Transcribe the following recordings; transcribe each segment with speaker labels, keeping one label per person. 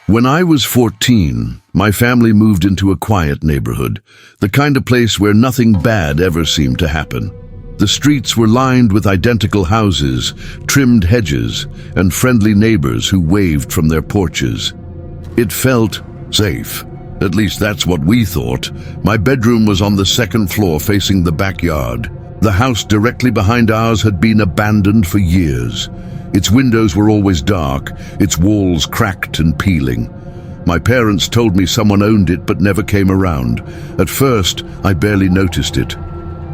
Speaker 1: When I was 14, my family moved into a quiet neighborhood, the kind of place where nothing bad ever seemed to happen. The streets were lined with identical houses, trimmed hedges, and friendly neighbors who waved from their porches. It felt safe. At least that's what we thought. My bedroom was on the second floor facing the backyard. The house directly behind ours had been abandoned for years. Its windows were always dark, its walls cracked and peeling. My parents told me someone owned it but never came around. At first, I barely noticed it.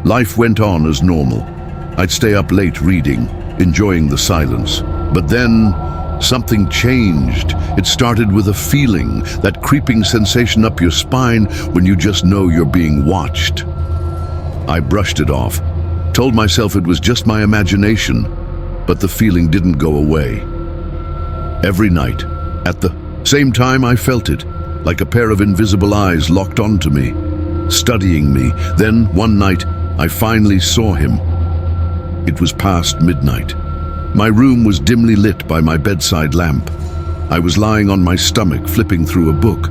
Speaker 1: Life went on as normal. I'd stay up late reading, enjoying the silence. But then, something changed. It started with a feeling, that creeping sensation up your spine when you just know you're being watched. I brushed it off, told myself it was just my imagination, but the feeling didn't go away. Every night, at the same time, I felt it, like a pair of invisible eyes locked onto me, studying me. Then, one night, I finally saw him. It was past midnight. My room was dimly lit by my bedside lamp. I was lying on my stomach, flipping through a book,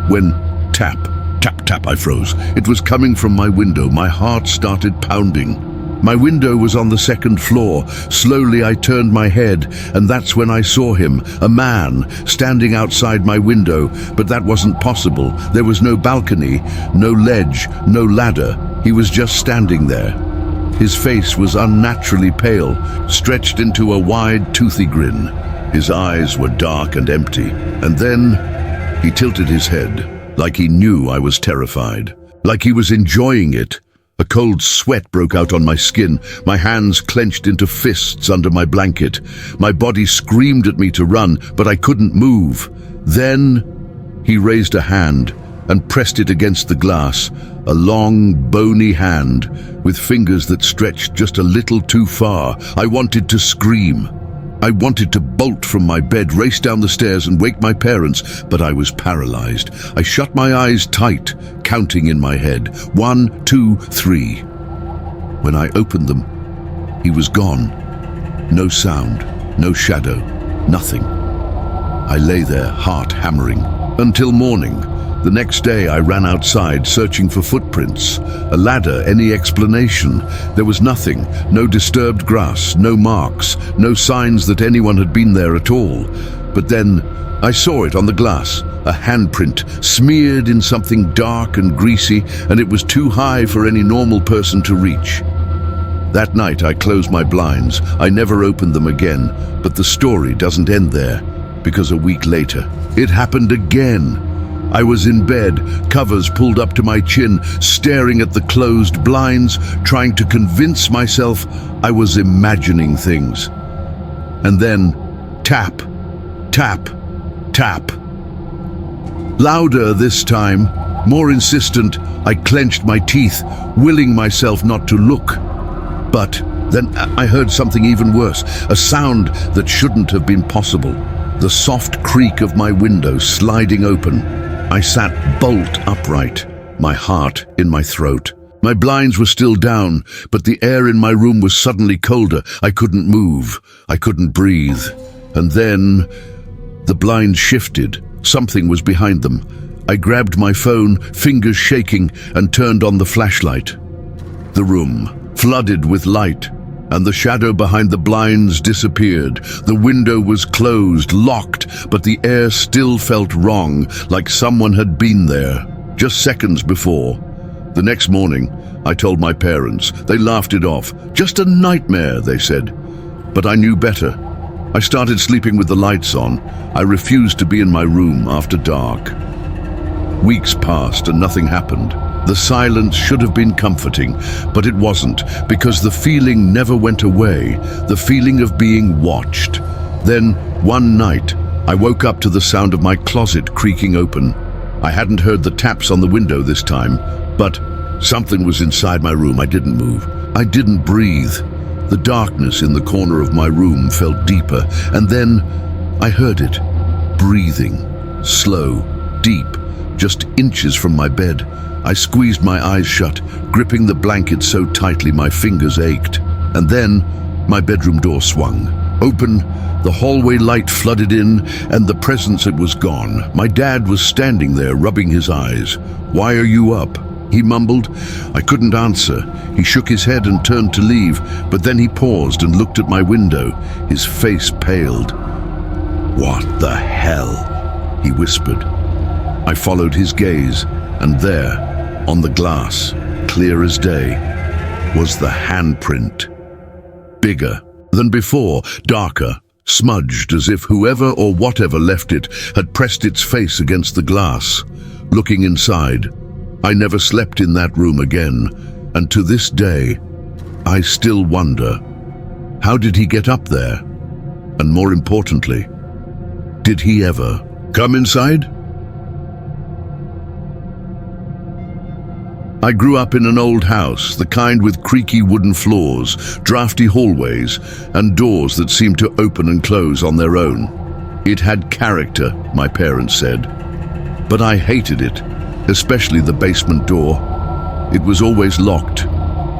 Speaker 1: when tap, tap, tap, I froze. It was coming from my window. My heart started pounding. My window was on the second floor. Slowly I turned my head, and that's when I saw him, a man, standing outside my window. But that wasn't possible. There was no balcony, no ledge, no ladder. He was just standing there. His face was unnaturally pale, stretched into a wide, toothy grin. His eyes were dark and empty. And then he tilted his head, like he knew I was terrified, like he was enjoying it. A cold sweat broke out on my skin. My hands clenched into fists under my blanket. My body screamed at me to run, but I couldn't move. Then he raised a hand and pressed it against the glass, a long, bony hand with fingers that stretched just a little too far. I wanted to scream. I wanted to bolt from my bed, race down the stairs and wake my parents, but I was paralyzed. I shut my eyes tight, counting in my head. 1, 2, 3. When I opened them, he was gone. No sound, no shadow, nothing. I lay there, heart hammering, until morning. The next day I ran outside, searching for footprints, a ladder, any explanation. There was nothing, no disturbed grass, no marks, no signs that anyone had been there at all. But then I saw it on the glass, a handprint, smeared in something dark and greasy, and it was too high for any normal person to reach. That night I closed my blinds. I never opened them again, but the story doesn't end there, because a week later, it happened again. I was in bed, covers pulled up to my chin, staring at the closed blinds, trying to convince myself I was imagining things. And then, tap, tap, tap. Louder this time, more insistent. I clenched my teeth, willing myself not to look. But then I heard something even worse, a sound that shouldn't have been possible. The soft creak of my window sliding open. I sat bolt upright, my heart in my throat. My blinds were still down, but the air in my room was suddenly colder. I couldn't move. I couldn't breathe. And then the blinds shifted. Something was behind them. I grabbed my phone, fingers shaking, and turned on the flashlight. The room, flooded with light, and the shadow behind the blinds disappeared. The window was closed, locked, but the air still felt wrong, like someone had been there, just seconds before. The next morning, I told my parents. They laughed it off. Just a nightmare, they said. But I knew better. I started sleeping with the lights on. I refused to be in my room after dark. Weeks passed and nothing happened. The silence should have been comforting, but it wasn't, because the feeling never went away, the feeling of being watched. Then, one night, I woke up to the sound of my closet creaking open. I hadn't heard the taps on the window this time, but something was inside my room. I didn't move. I didn't breathe. The darkness in the corner of my room felt deeper, and then I heard it, breathing, slow, deep, just inches from my bed. I squeezed my eyes shut, gripping the blanket so tightly my fingers ached. And then my bedroom door swung. Open, the hallway light flooded in, and the presence, it was gone. My dad was standing there, rubbing his eyes. "Why are you up?" he mumbled. I couldn't answer. He shook his head and turned to leave, but then he paused and looked at my window. His face paled. "What the hell?" he whispered. I followed his gaze, and there, on the glass, clear as day, was the handprint. Bigger than before, darker, smudged as if whoever or whatever left it had pressed its face against the glass. Looking inside, I never slept in that room again, and to this day, I still wonder, how did he get up there? And more importantly, did he ever come inside? I grew up in an old house, the kind with creaky wooden floors, drafty hallways, and doors that seemed to open and close on their own. It had character, my parents said. But I hated it, especially the basement door. It was always locked.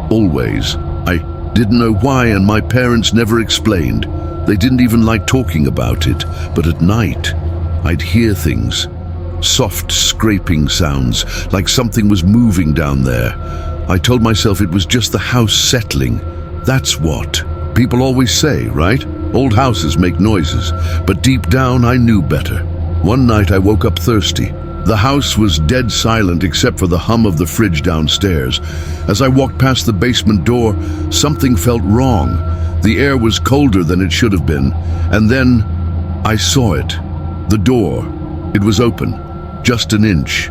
Speaker 1: Always. I didn't know why, and my parents never explained. They didn't even like talking about it, but at night, I'd hear things. Soft scraping sounds, like something was moving down there. I told myself it was just the house settling. That's what people always say, right? Old houses make noises, but deep down I knew better. One night I woke up thirsty. The house was dead silent except for the hum of the fridge downstairs. As I walked past the basement door, something felt wrong. The air was colder than it should have been, and then I saw it. The door. It was open. Just an inch.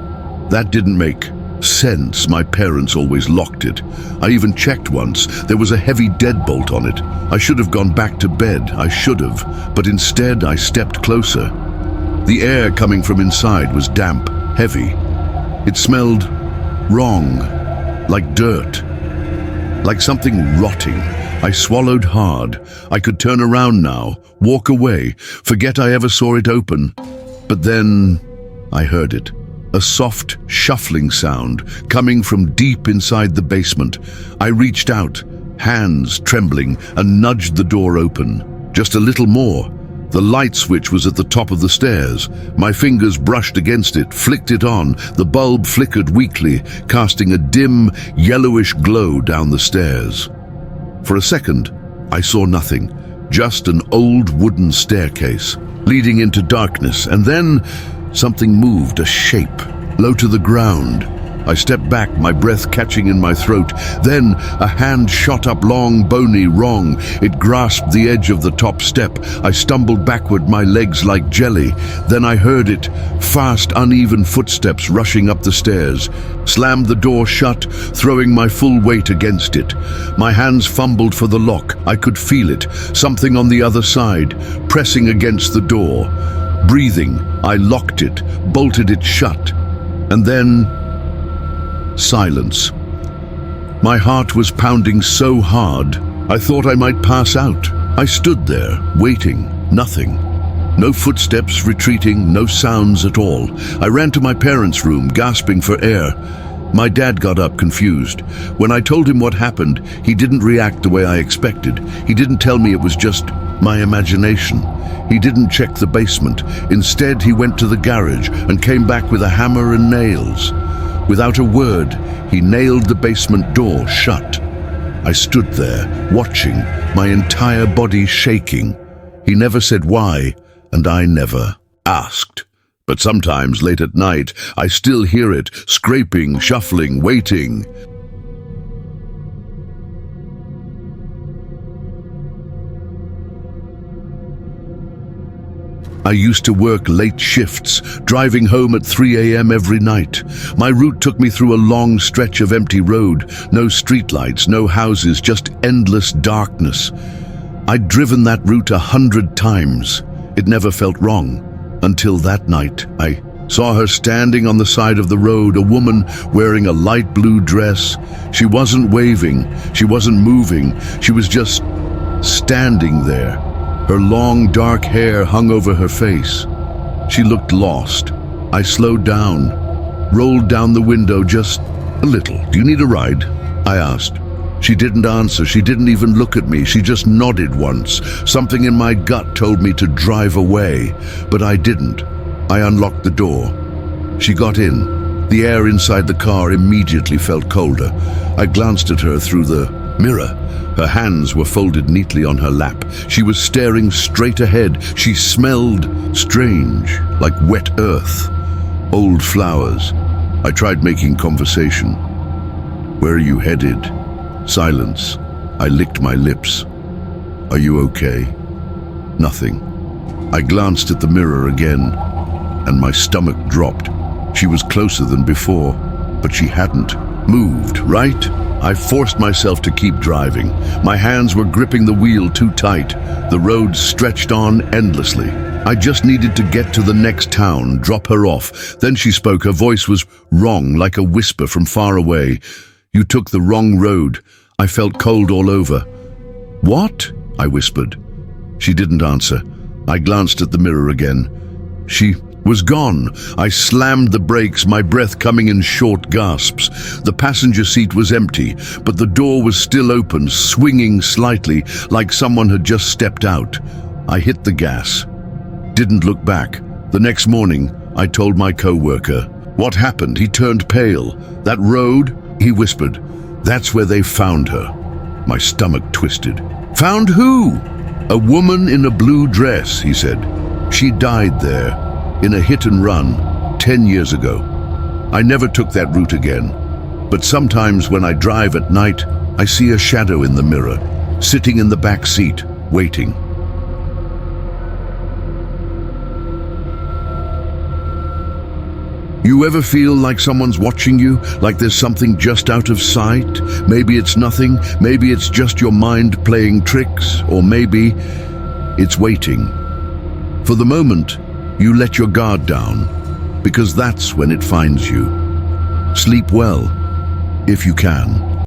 Speaker 1: That didn't make sense. My parents always locked it. I even checked once. There was a heavy deadbolt on it. I should have gone back to bed. I should have. But instead, I stepped closer. The air coming from inside was damp, heavy. It smelled wrong, like dirt, like something rotting. I swallowed hard. I could turn around now, walk away, forget I ever saw it open. But then I heard it, a soft, shuffling sound coming from deep inside the basement. I reached out, hands trembling, and nudged the door open. Just a little more. The light switch was at the top of the stairs. My fingers brushed against it, flicked it on. The bulb flickered weakly, casting a dim, yellowish glow down the stairs. For a second, I saw nothing, just an old wooden staircase leading into darkness, and then something moved, a shape, low to the ground. I stepped back, my breath catching in my throat. Then a hand shot up, long, bony, wrong. It grasped the edge of the top step. I stumbled backward, my legs like jelly. Then I heard it, fast, uneven footsteps rushing up the stairs. Slammed the door shut, throwing my full weight against it. My hands fumbled for the lock. I could feel it, something on the other side, pressing against the door. Breathing, I locked it, bolted it shut. And then silence. My heart was pounding so hard, I thought I might pass out. I stood there, waiting, nothing. No footsteps retreating, no sounds at all. I ran to my parents' room, gasping for air. My dad got up, confused. When I told him what happened, he didn't react the way I expected. He didn't tell me it was just my imagination. He didn't check the basement. Instead, he went to the garage and came back with a hammer and nails. Without a word, he nailed the basement door shut. I stood there, watching, my entire body shaking. He never said why, and I never asked. But sometimes, late at night, I still hear it, scraping, shuffling, waiting. I used to work late shifts, driving home at 3 a.m. every night. My route took me through a long stretch of empty road, no streetlights, no houses, just endless darkness. I'd driven that route 100 times. It never felt wrong. Until that night, I saw her standing on the side of the road, a woman wearing a light blue dress. She wasn't waving, she wasn't moving, she was just standing there. Her long, dark hair hung over her face. She looked lost. I slowed down, rolled down the window just a little. "Do you need a ride?" I asked. She didn't answer, she didn't even look at me, she just nodded once. Something in my gut told me to drive away, but I didn't. I unlocked the door. She got in. The air inside the car immediately felt colder. I glanced at her through the mirror. Her hands were folded neatly on her lap. She was staring straight ahead. She smelled strange, like wet earth, old flowers. I tried making conversation. "Where are you headed?" Silence. I licked my lips. "Are you okay?" Nothing. I glanced at the mirror again, and my stomach dropped. She was closer than before, but she hadn't moved, right? I forced myself to keep driving. My hands were gripping the wheel too tight. The road stretched on endlessly. I just needed to get to the next town, drop her off. Then she spoke. Her voice was wrong, like a whisper from far away. "You took the wrong road." I felt cold all over. "What?" I whispered. She didn't answer. I glanced at the mirror again. She was gone. I slammed the brakes, my breath coming in short gasps. The passenger seat was empty, but the door was still open, swinging slightly, like someone had just stepped out. I hit the gas. Didn't look back. The next morning, I told my co-worker. What happened? He turned pale. "That road?" he whispered. "That's where they found her." My stomach twisted. "Found who?" "A woman in a blue dress," he said. "She died there, in a hit and run, 10 years ago. I never took that route again. But sometimes when I drive at night, I see a shadow in the mirror, sitting in the back seat, waiting." You ever feel like someone's watching you, like there's something just out of sight? Maybe it's nothing, maybe it's just your mind playing tricks, or maybe it's waiting. For the moment, you let your guard down, because that's when it finds you. Sleep well, if you can.